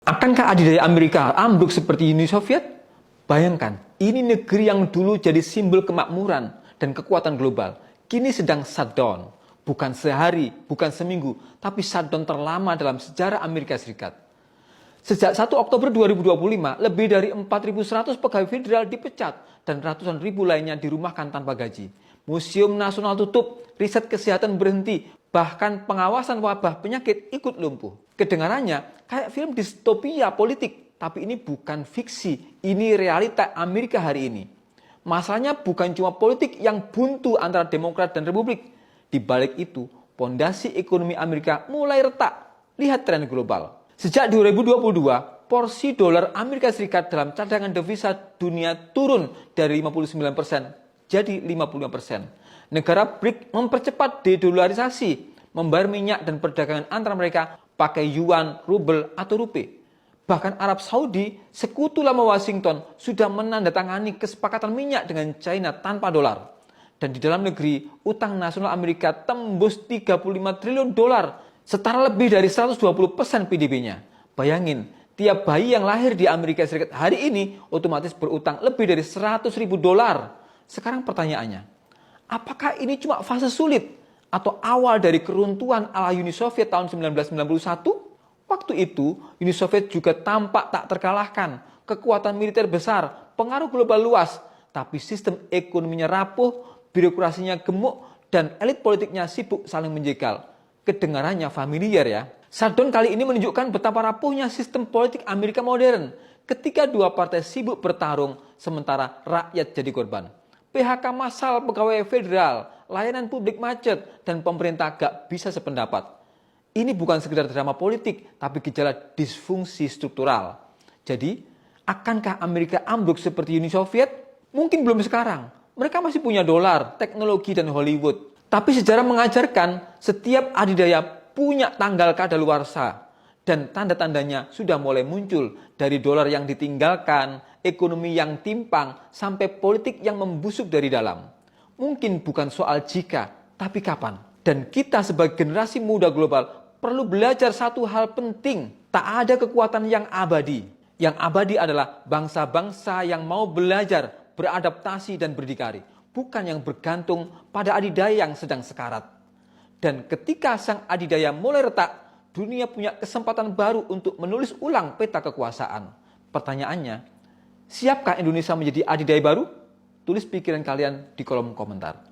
Akankah adidaya Amerika ambruk seperti Uni Soviet? Bayangkan, ini negeri yang dulu jadi simbol kemakmuran dan kekuatan global, kini sedang shutdown. Bukan sehari, bukan seminggu, tapi shutdown terlama dalam sejarah Amerika Serikat. Sejak 1 Oktober 2025, lebih dari 4.100 pegawai federal dipecat dan ratusan ribu lainnya dirumahkan tanpa gaji. Museum Nasional tutup, riset kesehatan berhenti, bahkan pengawasan wabah penyakit ikut lumpuh. Kedengarannya kayak film distopia politik, tapi ini bukan fiksi, ini realita Amerika hari ini. Masalahnya bukan cuma politik yang buntu antara Demokrat dan Republik. Di balik itu, fondasi ekonomi Amerika mulai retak. Lihat tren global. Sejak 2022, porsi dolar Amerika Serikat dalam cadangan devisa dunia turun dari 59% jadi 55%. Negara BRIC mempercepat dedolarisasi, membayar minyak dan perdagangan antara mereka pakai yuan, rubel, atau rupiah. Bahkan Arab Saudi, sekutu lama Washington, sudah menandatangani kesepakatan minyak dengan China tanpa dolar. Dan di dalam negeri, utang nasional Amerika tembus 35 triliun dolar, setara lebih dari 120% PDB-nya. Bayangin, tiap bayi yang lahir di Amerika Serikat hari ini otomatis berutang lebih dari 100 ribu dolar. Sekarang pertanyaannya, apakah ini cuma fase sulit atau awal dari keruntuhan ala Uni Soviet tahun 1991? Waktu itu, Uni Soviet juga tampak tak terkalahkan, kekuatan militer besar, pengaruh global luas, tapi sistem ekonominya rapuh, birokrasinya gemuk, dan elit politiknya sibuk saling menjegal. Kedengarannya familiar ya. Shutdown kali ini menunjukkan betapa rapuhnya sistem politik Amerika modern ketika dua partai sibuk bertarung sementara rakyat jadi korban. PHK massal pegawai federal, layanan publik macet, dan pemerintah gak bisa sependapat. Ini bukan sekedar drama politik, tapi gejala disfungsi struktural. Jadi, akankah Amerika ambruk seperti Uni Soviet? Mungkin belum sekarang. Mereka masih punya dolar, teknologi, dan Hollywood. Tapi sejarah mengajarkan setiap adidaya punya tanggal kadaluarsa. Dan tanda-tandanya sudah mulai muncul dari dolar yang ditinggalkan, ekonomi yang timpang, sampai politik yang membusuk dari dalam. Mungkin bukan soal jika, tapi kapan. Dan kita sebagai generasi muda global perlu belajar satu hal penting. Tak ada kekuatan yang abadi. Yang abadi adalah bangsa-bangsa yang mau belajar, beradaptasi dan berdikari, bukan yang bergantung pada adidaya yang sedang sekarat. Dan ketika sang adidaya mulai retak, dunia punya kesempatan baru untuk menulis ulang peta kekuasaan. Pertanyaannya, siapkah Indonesia menjadi adidaya baru? Tulis pikiran kalian di kolom komentar.